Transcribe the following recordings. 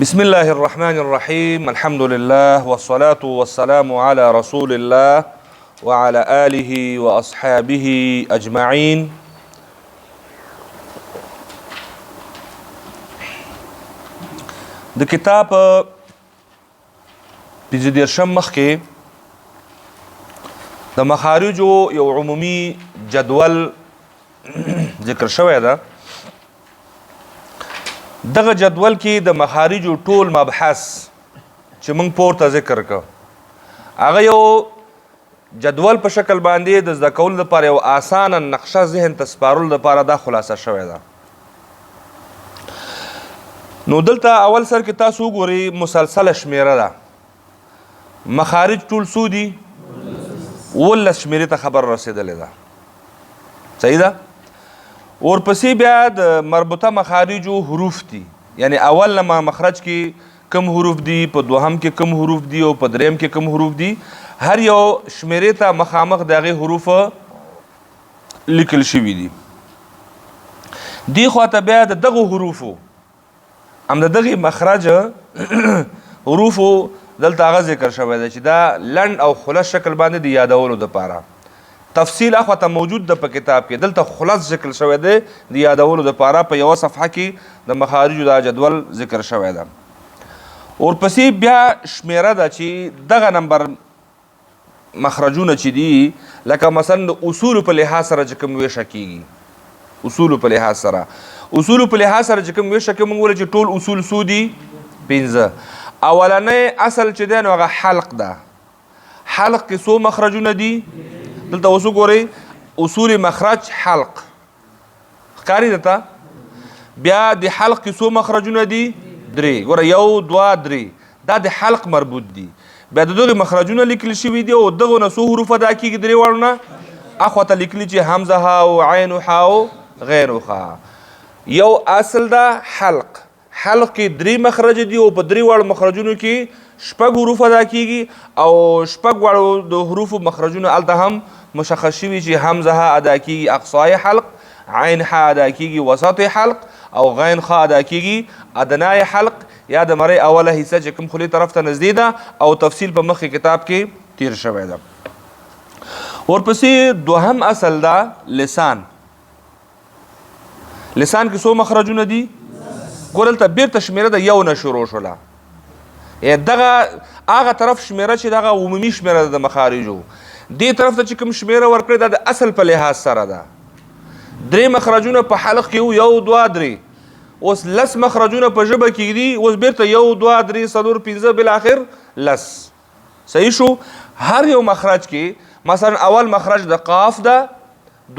بسم الله الرحمن الرحيم. الحمد لله والصلاة والسلام على رسول الله وعلى آله وأصحابه أجمعين. د کتاب پنځه دېرشم مخ کې د مخارجو یو عمومي جدول ذکر شوی ده. دغه جدول کې د مخارجو ټول مبحث چې موږ پورته ذکر کړ هغه یو جدول په شکل باندې د زده کولو لپاره یو اسانه نقشه ذهن ته سپارلو لپاره دا خلاصه شوی ده. نو دلته اول سر کې تاسو وګورئ مسلسله شمیره ده. مخارج ټول څو دي؟ 19 شمیرې ته خبر رسېدلې ده. صحیح ده؟ ورپسې بیا د مربوطه مخارجو حروف دي، یعنی اول لما مخرج کې کم حروف دي، په دوهم کې کم حروف دي او په دریم کې کم حروف دي. هر یو شمیرې ته مخامخ د هغې حروف لیکل شوي دي. دې خواته بیا د دغو حروفو هم د دغې مخرج حروفو دلته هغه ذکر شوی دی چې دا لنډ او خلص شکل باندې د یادولو دپاره. تفصیل اخواته موجود ده په کتاب کې، دلته خلص ذکر شوی دی د یادولو دپاره. په یوه صفحه کې د مخارجو دا جدول ذکر شوی ده. ورپسې بیا شمیره ده چې دغه نمبر مخرجونه چې دي لکه مثلا د اصولو په لحاظ سره چې کوم ویشه کېږي، اصولو په لحاظ سره چې کوم ویشه کې موږ ویل چې ټول اصول څو دي؟ 5. اولنی اصل چې دی نو هغه حلق ده. حلق کې څو مخرجونه دي؟ دلته اوس وګورئ اصول مخرج حلق ښکاري درته. بیا د حلق کې څو مخرجونه دي؟ 3. ګوره 1 2 3 دا د حلق مربوط دي. بیا د دغې مخرجونه لیکل شوي دي او دغو نه څو حروف ادا کېږي؟ 3 واړو نه اخواته لیکلي چې حمزه ها او عین ها او غیر ها. یو اصل ده حلق. حلق کې 3 مخرج دي او په 3 واړو مخرجونو کې 6 حروف ادا کېږي او 6 واړو د حروفو مخرجونه هلته هم مشخص شوي چې حمزه ها ادا کېږي اقصای حلق، عین ها ادا کېږي وسط حلق او غین خا ادا کېږي ادنای حلق یا د مرۍ اوله حصه چې کوم خولې طرف ته نږدې ده او تفصیل په مخکې کتاب کې تیر شوی ده. ورپسې دوهم اصل ده لسان. لسان کې څو مخرجونه دي؟ ګوره دلته بیرته شمیره د 1 نه شروع شوله. دغه هغه طرف شمیره چې دغه عمومي شمیره ده د مخارجو، دې طرف ته چې کوم شمیره ورکړې ده د اصل په لحاظ سره ده. 3 مخرجونه په حلق کې 1 2 3. اوس 10 مخرجونه په ژبه کې دي. اوس بیرته 1 2 3 4 5 بالاخر 10. صحیح شو؟ هر یو مخرج کې مثلا اول مخرج د قاف ده،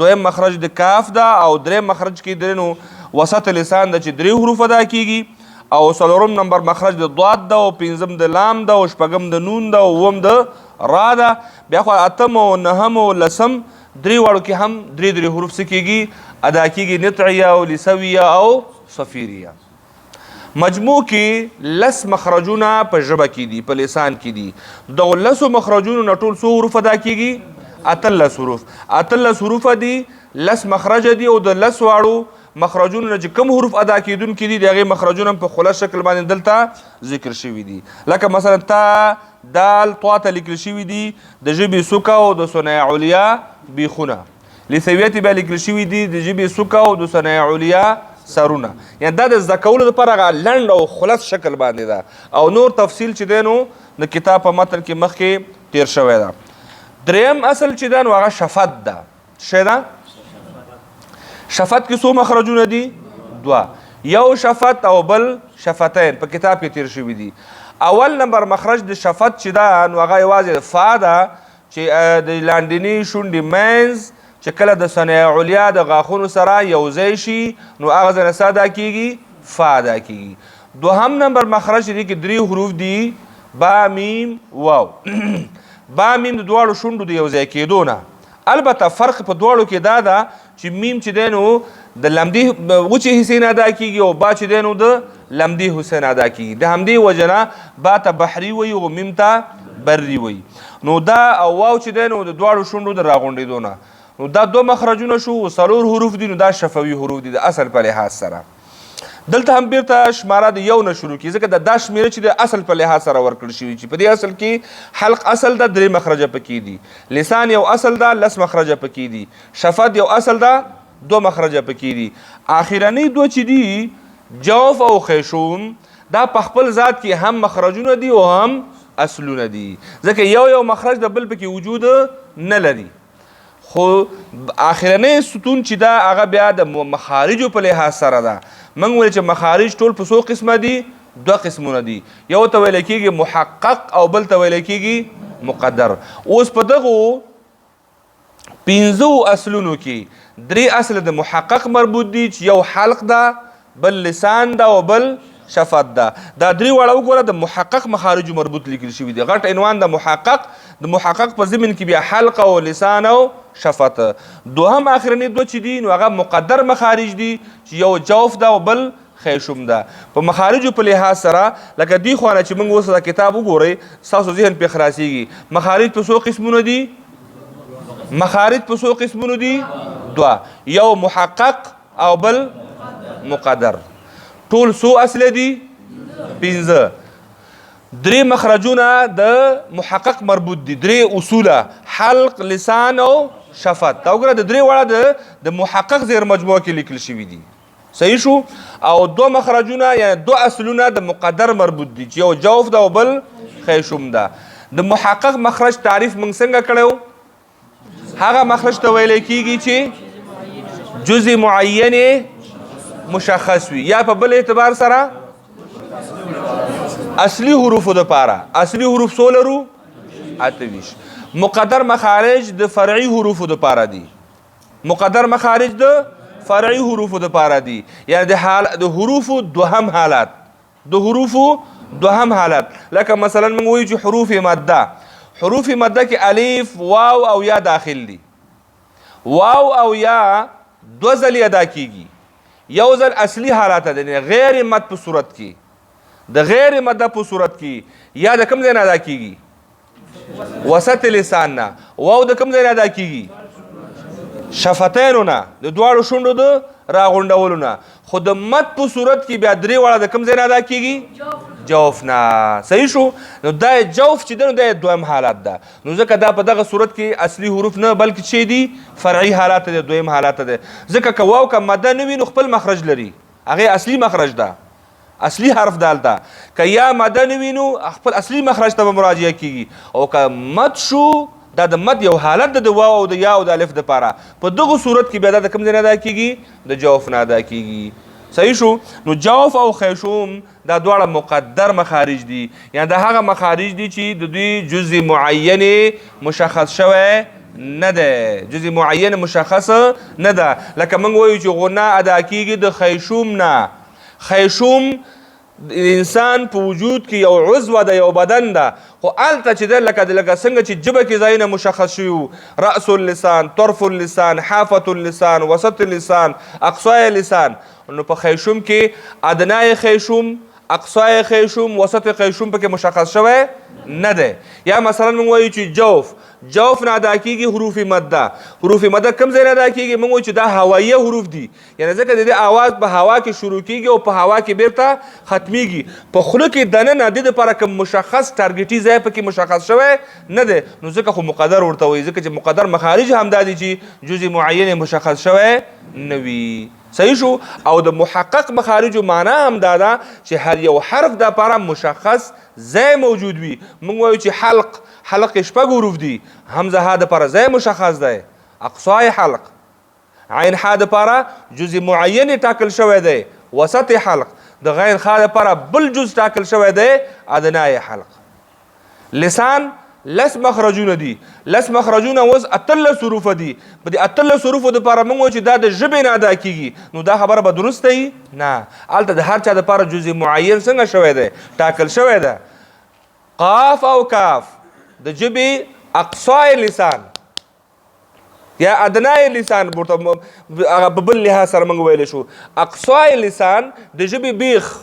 دویم مخرج د کاف ده او دریم مخرج کې درنو وسط لسان ده چې 3 حروف ادا کېږي او 4م نمبر مخرج د ضاد ده او 5م د لام ده او 6م د نون ده او 9م د را ده. بیا خو 8م او 9م او 10م 3 واړو کې هم 3 حروف څه کېږي؟ ادا کېږي، نطعیه او لسویه او صفیریه. مجموع کې 10 مخرجونه په ژبه کې دي، په لسان کې دي. دغو 10 مخرجونو نه ټول څو حروف ادا کېږي؟ 18 حروف. 18 حروف دي، 10 مخرج دي او د 10 واړو مخرجونو نه چې کوم حروف ادا کېدونکي دي د هغې مخرجونه په خلاص شکل باندې دلته ذکر شوي دي. لکه مثلا تا دال طوا ته لیکل شوي دي د ژبې سوکه او د ثنایا علیا بیخونه. لثویتې بیا لیکل شوي دي د ژبې سوکه او د ثنایا علیا سرونه. یعنی دا د زده کولو دپاره هغه لنډ او خلاص شکل باندې ده او نور تفصیل چې دی نو د کتاب په متن کې مخکې تیر شوی ده. دریم اصل چې ده نو هغه شفت ده. څه ده؟ شفت کې څو مخرجونه دي؟ 2. یو شفت او بل شفتین په کتاب کې تیر شوي دي. اول نمبر مخرج د شفت چې ده نو هغه یوازې فا ده چې د لاندني شونډې منځ چې کله د ثنایا علیا د غاښونو سره یوځای شي نو هغه ځای نه څه ادا کېږي؟ فا ادا کېږي. دوهم نمبر مخرج دی کې 3 حروف دي، با میم واو. با میم د دواړو شونډو د یوځای کېدو نه. البته فرق په دواړو کې دا ده چې میم چې دی نو د لمدې وچې حصې نه ادا کېږي او با چې دی نو د لمدې حصې نه ادا کېږي. د همدې وجه نه با ته بحري وایي او میم ته بري وایي. نو دا او واو چې دی نو د دواړو شونډو د راغونډېدو نه. نو دا 2 مخرجونه شو، 4 حروف دي. نو دا شفوي حروف دي د اصل په لحاظ سره. دلته هم بیرته شماره د یو نه شروع کیږي ځکه دا شمیره چې د اصل په لحاظ سره ورکړل شوي چې په دې اصل کې حلق اصل ده 3 مخرجه پکې دي لسان یو اصل ده 10 مخرجه پکې دي شفت یو اصل ده 2 مخرجه پکې دي اخرنی 2 چې دي جوف او خیشوم دا په خپل ذات کې هم مخرجونه دي او هم اصلونه دي ځکه یو مخرج د بل پکې وجود نه لري خو اخرنی ستون چې دا هغه بیا د مخارجو په لحاظ سره ده موږ ویل چې مخارج ټول په څو قسمه دي 2 قسمونه دي یو ته ویل کېږي محقق او بل ته ویل کېږي مقدر اوس په دغو 15 اصلونو کې 3 اصل د محقق مربوط دي چې یو حلق ده بل لسان ده او بل شفت ده دا 3 واړه وګوره د محقق مخارج مربوط لیکل شوي دي غټ عنوان د محقق په ضمن کې بیا حلق او لسان او شفت دوهم اخرنی 2 چې دي نو هغه مقدر مخارج دي چې یو جوف ده او بل خیشوم ده په مخارجو په لحاظ سره لکه دی خوانه چې موږ اوس دا کتاب وګورئ ستاسو ذهن په خلاصيږي مخارج په څو قسمونه دي مخارج په څو قسمونه دي 2 یو محقق او بل مقدر ټول څو اصل دي 15 3 مخرجونه د محقق مربوط دي 3 اصوله حلق لسان او شفت دا وګوره د 3 واړه د محقق زیر مجموعه کې لیکل شوي دي صحیح شو او 2 مخرجونه یعنی 2 اصلونه د مقدر مربوط دي چې یو جوف ده او بل خیشوم ده د محقق مخرج تعریف موږ څنګه کړو هغه مخرج ته ویل کېږي چې جزء معین مشخص وي یا په بل اعتبار سره اصلي حروفو د پاره اصلي حروف څو لرو 28 مقدر مخارج د فرعي حروفو د پاره دي مقدر مخارج د فرعي حروفو د پاره دي یعنی د حروفو دوهم حالات لکه مثلا موږ وایو چې حروف مده کې الف واو او یا داخل دي واو او یا 2 ځلې ادا کیږي یو ځل اصلي حالات ده غیر مد په صورت کې د غیر مد په صورت کې یا د کوم ځای نه ادا کیږي وسط لسان نه واو د کوم ځای نه ادا کیږي شفتینو نه د دواړو شونډو د راغونډولو نه خو د مد په صورت کې بیا 3 واړه د کوم ځای نه ادا کیږي جوف نه صحیح شو نو دا جوف چې ده د دویم حالت ده نو ځکه دا په دغه صورت کې اصلي حروف نه بلکې چې دي فرعي حالات ده دویم حالت ده ځکه که واو که مده نه وي نو خپل مخرج لري هغه اصلي مخرج ده اصلي حرف دالته که یا مده نه وي نو خپل اصلي مخرج ته مراجعه کیږي او که مد شو دا د مد یو حالت ده د واو او د یا او د الف د پاره په دغه صورت کې بیا دا د کوم ځای نه ادا کیږي د جوف نه ادا کیږي صحیح شو نو جوف او خیشوم دا دواړه مقدر مخارج دي یعنی دا هغه مخارج دي چې د دوی جزء معین مشخص شوی نه ده جزء معین مشخص نه ده لکه موږ وایو چې غنه ادا کیږي د خیشوم نه خیشوم انسان په وجود کې یو عضو ده یو بدن ده خو الته چې ده لکه څنګه چې جبه کې ځایونه مشخص شوي رأس اللسان طرف اللسان حافة اللسان وسط اللسان اقصای لسان نو په خیشوم کې ادنای خیشوم اقصای خیشوم وسط خیشوم پکې مشخص شوی نه ده یا مثلا موږ وایو چې جوف نه ادا کیږي حروف مده کوم ځای نه ادا کیږي موږ وایو چې دا هوایي حروف دي یعنی ځکه د دې اواز په هوا کې شروع کیږي او په هوا کې بیرته ختمیږي په خوله کې دننه د لپاره کوم مشخص ټارګټي ځای پکې مشخص شوی نه ده نو ځکه خو مقدر ورته وایي ځکه چې مقدر مخارج هم دادي چې جزء معین مشخص شوی نه وي صحیح شو او د محقق مخارجو معنا هم دادا چې هر یو حرف د لپاره مشخص ځای موجود وي موږ وایو چې حلق 6 حروف دي همزه ها د لپاره ځای مشخص دی اقصای حلق عین ها د لپاره جزء معین ټاکل شوی دی وسط حلق د غین خا د لپاره بل جزء ټاکل شوی دی ادنای حلق لسان لس مخرجونه دي لس مخرجونه اوس 18 حروف دي په دې 18 حروفو د لپاره موږ چې دا د ژبې نه ادا کیږي نو دا خبره به درسته وي نه هلته د هر چا د لپاره جزء معین څنګه شوی دی ټاکل شوی ده قاف او کاف د ژبې اقصای لسان یا ادنای لسان په بل لحاظ سره موږ ویلی شو اقصای لسان د ژبې بیخ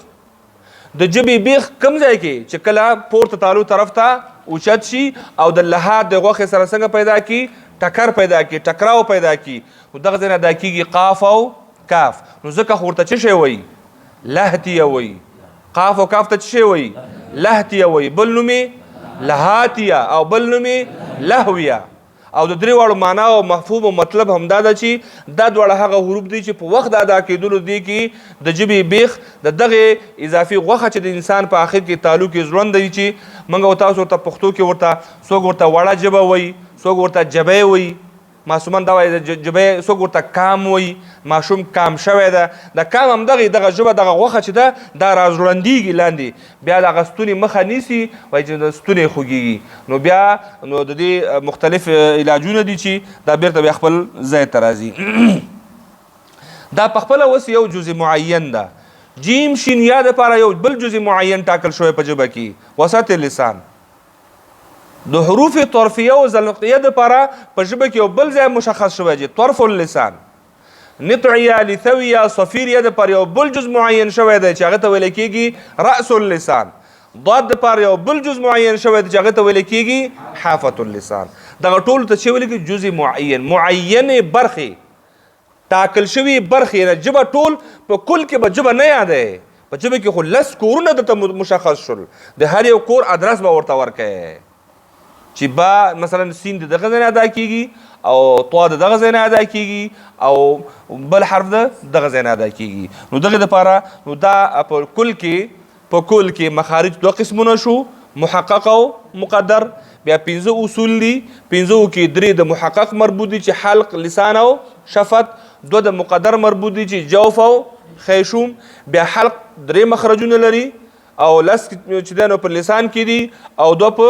د ژبې بیخ کوم ځای کې چې کله پورته تالو طرف ته اوچت شي او د لحاظ د غوښې سره څنګه پیدا کی ټکر پیدا کی ټکراو پیدا کی نو دغه ځای نه ادا کیږي قاف او کاف نو ځکه خو ورته څه شی وایي لهتیه وي. قاف او کاف ته څه شی وي؟ لهتیه وي. بل نوم یې لهاتیه او بل نوم یې لهویه. او د درې واړو معنا او مفهوم او مطلب همدا ده چې دا دواړه هغه حروف دي چې په وخت د ادا کېدلو دي کې د ژبې بیخ د دغې اضافي غوښه چې د انسان په آخر کې تعلق یې ژوند دی چې موږ او تاسو ورته پښتو کې ورته څوک ورته وړه ژبه وایي، څوک ورته جبی وایي، ماشومان دا وایي د جبی، څوک ورته کام وایي، ماشوم کام شوی ده. د کام همدغه ژبه دغه غوښه چې ده دا راژوندېږي لاندې، بیا د هغه ستونې مخه نیسي، وایي چې د ستونې خوږېږي. نو بیا نو د دې مختلف علاجونه دي چې دا بیرته بیا خپل ځای ته راځي. دا پخپله اوس یو جزء معین ده. جیم شین یا دپاره یو بل جزء معین ټاکل شوی په ژبه کې، وسط اللسان. د حروف طرفیه او زلقیه دپاره په ژبه کې یو بل ځای مشخص شوی چې طرف اللسان. نطعیه، لثویه، صفیریه دپاره یو بل جز معین شوی دی چې هغه ته ویل کېږي رأس اللسان. ضاد دپاره یو بل جز معین شوی دی چې هغه ته ویل کېږي حافة اللسان. دغه ټولو ته چې ویل کېږي جز معین، معینې برخې، ټاکل شوي برخې. نه ژبه ټول په کل کې به ژبه نه یادوي، په ژبه کې خو لس کورونه درته مشخص شول، د هر یو کور ادرس به ورته ورکوي چې با مثلا سین د دغه ځای نه ادا کېږي او طوا د دغه ځای نه ادا کېږي او بل حرف د دغه ځای نه ادا کېږي. نو دغې دپاره نو دا په کل کې مخارج دوه قسمونه شو، محقق او مقدر. بیا 5 اصول دي، 5 کې 3 د محقق مربوط دي چې حلق، لسان او شفت، 2 د مقدر مربوط دي چې جوف او خیشوم. بیا حلق 3 مخرجونه لري او لس چې دی نو په لسان کې دي او 2 په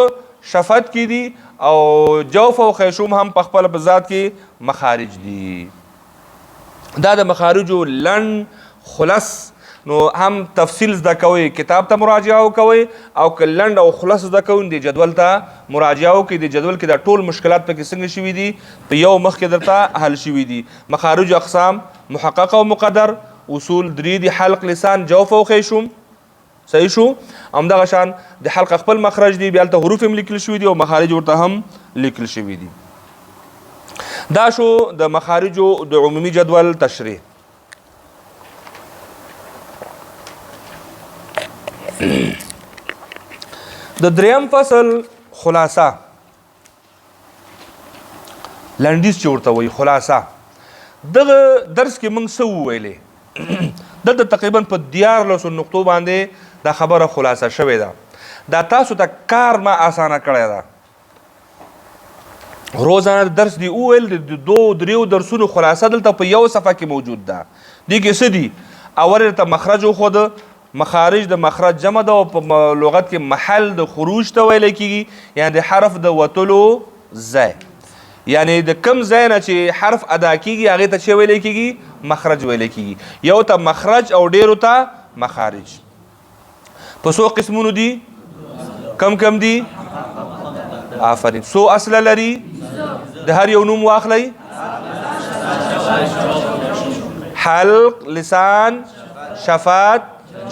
شفت کې دي او جوف او خیشوم هم په خپل په ذات کې مخارج دي. دا د مخارجو لنډ خلص. نو هم تفصیل زده کوئ، کتاب ته مراجعه وکوئ، او که لنډ او خلص زده کوئ د جدول ته مراجعه وکړئ. د جدول کې دا ټول مشکلات پکې څنګه شوي دي په یو مخ کې درته حل شوي دي. مخارج اقسام محقق او مقدر، اصول 3 دي، حلق، لسان، جوف او خیشوم. صحیح شو؟ همدغه شان د حلق خپل مخرج دی، بیا هلته حروف هم لیکل شوي دي او مخارج ورته هم لیکل شوي دي. دا شو د مخارجو د عمومي جدول تشریح. د دریم فصل خلاصه، لنډیز چې ورته وایي خلاصه. دغه درس کې موږ څه وویلې؟ دلته تقریبا په 14 نقطو باندې دا خبره خلاصه شوې ده. دا تاسو ته کار ما اسانه کړی ده. روزانه درس دی وویل د 2-3 درسونو خلاصه دلته په یو صفحه کې موجود ده. دې کې څه دي؟ اول ته مخرج وښوده، مخارج د مخرج جمع ده او په لغت کې محل د خروج ته ویل کېږي، یعنی د حرف د وتلو ځای. یعنی د کم ځای نه چې حرف ادا کېږي هغې ته څه ویلی کېږي؟ مخرج ویلی کېږي. یو ته مخرج او ډېرو ته مخارج. په څو قسمونو دي؟ کم دي؟ آفرین. څو اصله لري؟ د هر یو نوم واخلئ. حلق، لسان، شفات،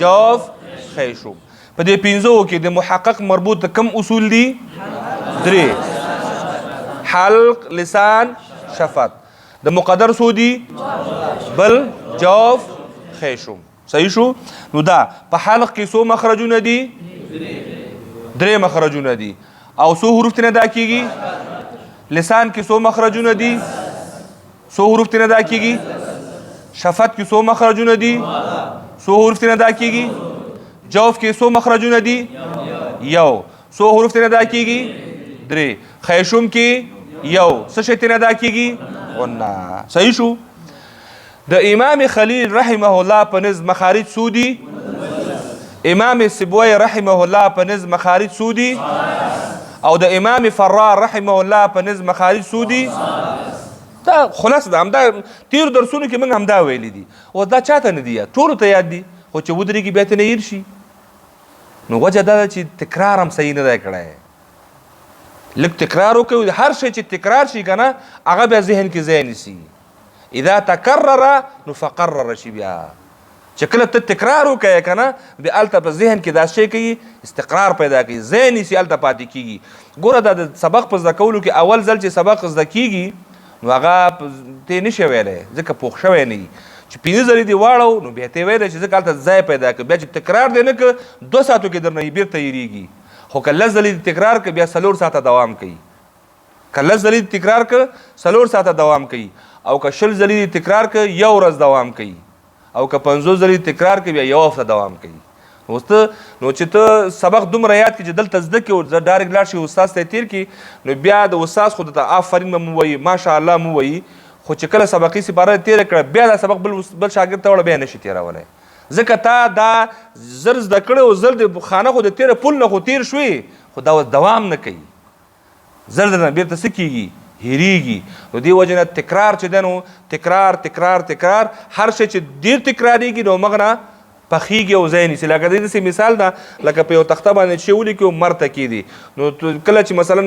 جوف، خیشوم. په دې 5 کې د محقق مربوط کم اصول دي؟ 3. حلق، لسان، شفت. د مقدر څو دي؟ بل، جوف، خیشوم. صحیح شو؟ نو دا په حلق کې څو مخرجونه دي؟ 3 مخرجونه دي. او څو حروف ترې ادا کېږي؟ لسان کې څو مخرجونه دي؟ څو حروف ترې ادا کېږي؟ شفت کې څو مخرجونه دي؟ څو حروف ترې ادا کېږي؟ جوف کې څو مخرجونه دي؟ یو. څو حروف ترې ادا کېږي؟ 3. خیشوم کې یو. څه شی ترې ادا کېږي؟ غنه. صحیح شو؟ د امام خلیل رحمه الله په نزد مخارج څو دي؟ امام سیبوی رحمه الله په نزد مخارج څو دي؟ او د امام فرار رحمه الله په نزد مخارج څو دي؟ دا خلاص ده. همدا تیر درسونو کې موږ همدا ویلي دي. او دا چاته نه دي یاد، ټولو ته یاد دي، خو چې ودرېږي بیا ته نه هیر شي. نو وجه دا ده چې تکرار هم صحیح نه دی کړی. لږ تکرار وکړو، هر شی چې تکرار شي که نه هغه بیا ذهن کې ځای نیسي. اذا تکرر نو فقرر شي. بیا چې کله ته تکرار وکړې که نه بیا هلته په ذهن کې دا شی کوي، استقرار پیدا کوي، ځای نیسي، هلته پاتې کېږي. ګوره دا د سبق په زده کولو کې اول ځل چې سبق زده کېږي نو هغه ته نشي ویلی ځکه پوخ شوی نه وي چې 5 ځلې دې واړو نو بیا ته ویلی چې ځکه هلته ځای پیدا کړه بیا چې تکرار دی نه که 2 ساعتو کې درنه بیرته هېرېږي خو که 10 ځلې تکرار که بیا 4 ساعته دوام کوي که 10 ځلې تکرار که 4 ساعته دوام کوي او که 20 ځلې تکرار که 1 ورځ دوام کوي او که 50 ځلې تکرار که بیا 1 هفته دوام کوي اوس ته نو چې ته سبق دومره یاد کړي چې دلته زده کړي او ډایرکټ لاړ شي استاد ته یې تېر کړي نو بیا د استاد خو درته آفرین به مو وایي ماشاءالله مو وایي خو چې کله سبقي سپاره تېره کړه بیا دا سبق بل شاګرد ته وړه بیا نشي تېرولی ځکه تا دا زر زده کړی او زر د خانه خو د تېره پل نه خو تېر شوې خو دا اوس دوام نه کوي زر درنه بیرته څه کېږي هېرېږي نو دې وجې نه تکرار چې دی نو تکرار تکرار تکرار هر شی چې ډېر تکرارېږي نو هغه نه پخېږي او ځای نیسي لکه د داسې مثال ده لکه په یو تخته باندې چې ولیکي او مرته کېدي نو کله چې مثلا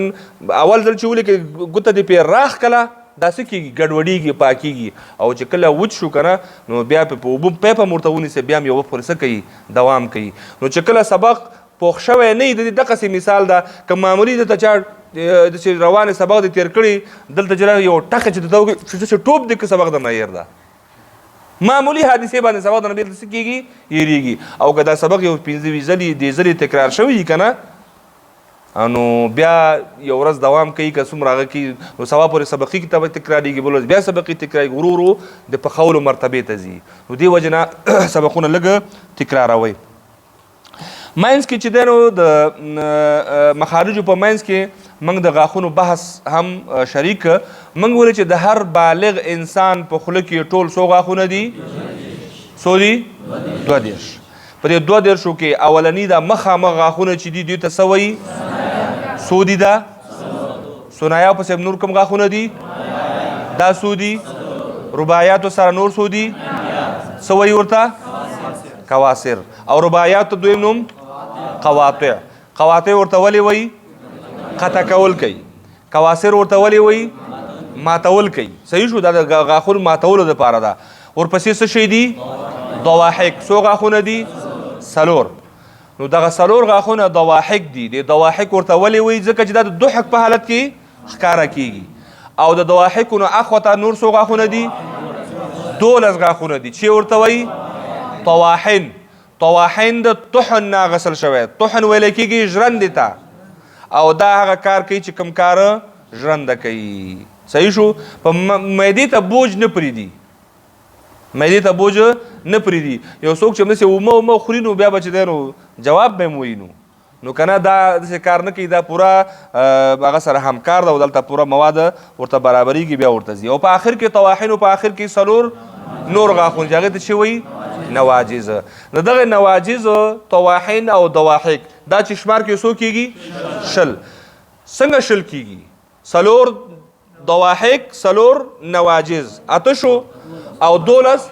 اول ځل چې ولیکي ګوته دې پرې راخ کله دا څه کېږي ګډوډېږي پاکېږي او چې کله وچ شو که نه نو بیا په اوبه پیپ هم ورته ونیسي بیا هم یوه پورې څه کوي دوام کوي نو چې کله سبق پوخ شوی نه وي د دې دقسې مثال ده که معمولي دلته چا چې روانې سبق دې تېر کړي دلته چې یو ټکه چې درته وکړي چې ټوپ دې که سبق درنه هېر ده معمولی حادثې باندې سبق درنه بېرته څه کېږي هېرېږي او که دا سبق یو 15 ځلې 10 ځلې تکرار شوی وي که نه نو بیا یو ورځ دوام کوي که څومره هغه کوي نو سبا پورې سبقي کتاب تکرارېږي بل ورځ بیا سبقي تکرارېږي ورو ورو د پخولو مرتبې ته ځي نو دې وجې نه سبقونه لږ تکراروئ منځ کې چې دی نو د مخارجو په منځ کې موږ د غاښونو بحث هم شریک موږ ویلې چې د هر بالغ انسان په خوله کې ټول څو غاښونه دي څو دي 22 په دې 22 کې اولني دا مخامخ غاښونه چې دي دوی ته څه وایي څو دي دا ثنایا پسې نور کوم غاښونه دي دا څو دي رباعیاتو سره نور څو دي څه وایي ورته کواسر او رباعیاتو دویم نوم قواطع قواطع ورته ولې وایي قطع کول کوي کواسر ورته ولې وایي ماتول کوي صحیح شو دا د غاښونو ماتولو دپاره ده ورپسې څه شی دي ضواحک څو غاښونه دي 4 نو دغه 4 غاښونه ضواحک دي د ضواحک ورته ولې وایي ځکه چې دا د ضحک په حالت کې ښکاره کېږي او د ضواحکو نه اخوته نور څو غاښونه دي 12 غاښونه دي چې ورته وایي طواحن طواحن د طحن نه اخیستل شوی طحن ویلی کېږي ژرندې ته او دا هغه کار کوي چې کوم کاره ژرنده کوي صحیح شو په معدې ته بوج نه پرېږدي معدې ته بوج نه پرېږدي یو څوک چې همداسې اومه خوري نو بیا به چې دی نو جواب به یې وایي نو که نه دا داسې کار نه کوي دا پوره هغه سره همکار ده او دلته پوره مواد ورته برابرېږي بیا ورته ځي او په آخر کې طواحنو په آخر کې 4 نور غاښونه چې هغې ته چې وایي نواجز نو دغه نواجز طواحن او ضواحک دا چې شمار کې څو کېږي 10 څنګه 10 کېږي 4 ضواحک 4 نواجز 8 شو او 12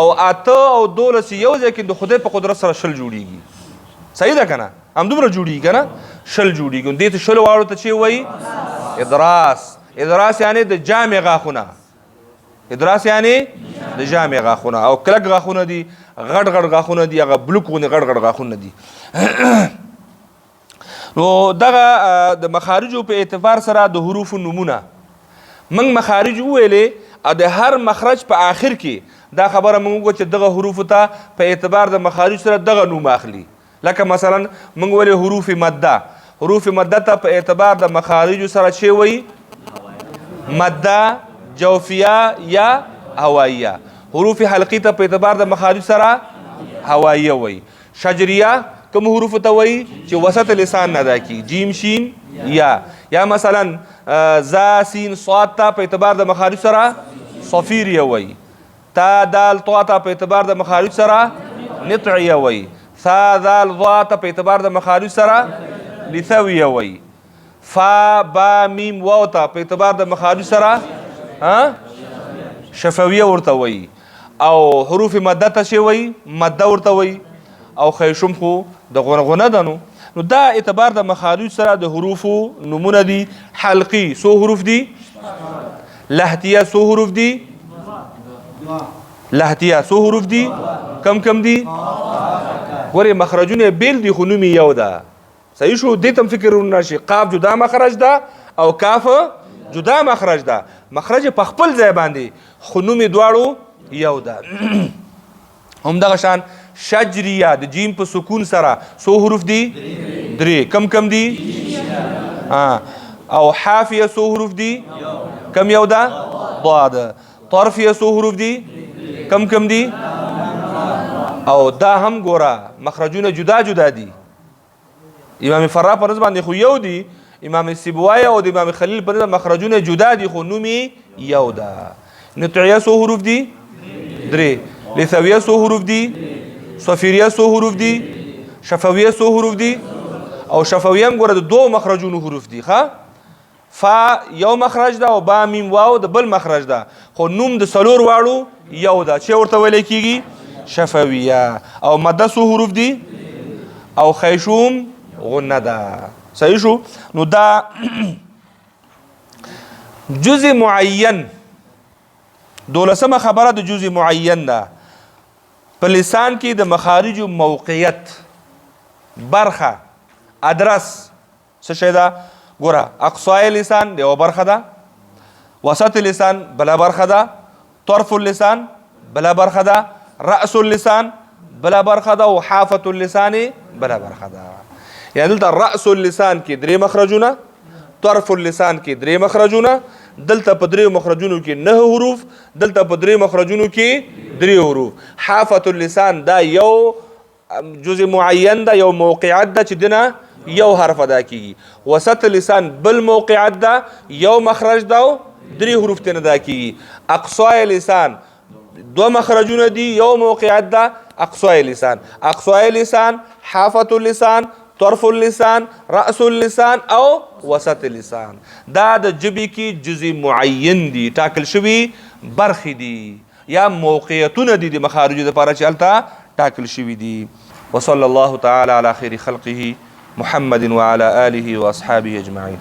او 8 او 12 یو ځای کې د خدای په قدرت سره 10 جوړېږي صحیح ده که نه همدومره جوړېږي که نه 10 جوړېږي دې ته 10 واړو ته چې وایي ادراس ادراس یعنې د جامع غاښونه ادراس یعنې د جامع غاښونه او کلک غاښونه دي غټ غټ غاښونه دي هغه بلوک غوندې غټ غټ غاښونه دي نو دغه د مخارجو په اعتبار سره د حروفو نومونه موږ مخارج وویلې او د هر مخرج په آخر کې دا خبره موږ وکړو چې دغه حروفو ته په اعتبار د مخارج سره دغه نوم اخلي لکه مثلا موږ ویلې حروف مده حروف مده ته په اعتبار د مخارجو سره چې وایي مده جوفیه یا هواییه حروف حلقی ته په اعتبار د مخارج سره هواییه وایي شجریه کوم حروف ته وایي چې وسط لسان نه ادا کیږي جیم شین یا مثلا زا سین صاد ته په اعتبار د مخارج سره صفیریه وایي تا دال طا ته په اعتبار د مخارج سره نطعیه وایي ثا ذال ضا ته په اعتبار د مخارج سره لثویه وایي فا با میم واو ته په اعتبار د مخارج سره شفویه ورته وایي او حروف مده ته چې وایي مده ورته وایي او خیشم خو د غنغنه ده نو دا اعتبار د مخارج سره د حروفو نومونه دي حلقي څو حروف دي لهتیه څو حروف دي لهتیه څو حروف دي کم دي ګورې مخرجونه بیل دي خو نوم یو ده صحیح شو دې ته هم فکر ونه شي قاف جدا مخرج ده او کاف جدا مخرج ده مخرج په خپل ځای باندې خو نوم یې دواړو یو ده همدغه شان شجریه د جیم په سکون سره څو حروف دي درې کم دي او حافیه څو حروف دي کم یو ده ضاد طرفیه څو حروف دي کم دي او دا هم ګوره مخرجونه جدا جدا دي امام فرا په نسبت باندې خو یو دي امام سیبوایی او د امام خلیل په نسبت مخرجونه جدا دي خو نوم یو ده نطعیه څو حروف دي درې لثویه څو حروف دي صفیریه څو حروف دي شفویه څو حروف دي او شفویه هم ګوره د دوه مخرجونو حروف دي ښه فا یو مخرج ده او با میم واو د بل مخرج ده خو نوم د څلور واړو یو ده چې ورته ویلی کېږي شفویه او مده څو حروف دي او خیشوم غنه ده صحیح شو نو دا جزء معین دولسمه خبره د جزء معین ده په لسان کې د مخارج موقعیت برخه ادرس څه شی ده ګوره اقصای لسان د یو برخه ده وسط لسان بله برخه ده طرف اللسان بله برخه ده رأس اللسان بله برخه ده او حافة اللسان بله برخه ده یعنی دلته رأس اللسان کې درې مخرجونه طرف اللسان کې درې مخرجونه دلته په درې مخرجونو کې 9 حروف دلته په درې مخرجونو کې 3 حروف حافة اللسان دا یو جزء معین ده یو موقعیت ده چې دنه یو حرف ادا کیږي وسط لسان بل موقعیت ده یو مخرج ده او 3 حروف تن ادا کیږي اقصای لسان 2 مخرجونه دي یو موقعیت ده اقصای لسان حافة اللسان طرف اللسان رأس اللسان او وسط اللسان دا د جبې کې جزء معین دي ټاکل شوي برخې دي یا موقعیتونه دي د مخارجو دپاره چې هلته ټاکل شوي دي وصلى الله تعالى على خير خلقه محمد وعلى آله وأصحابه أجمعين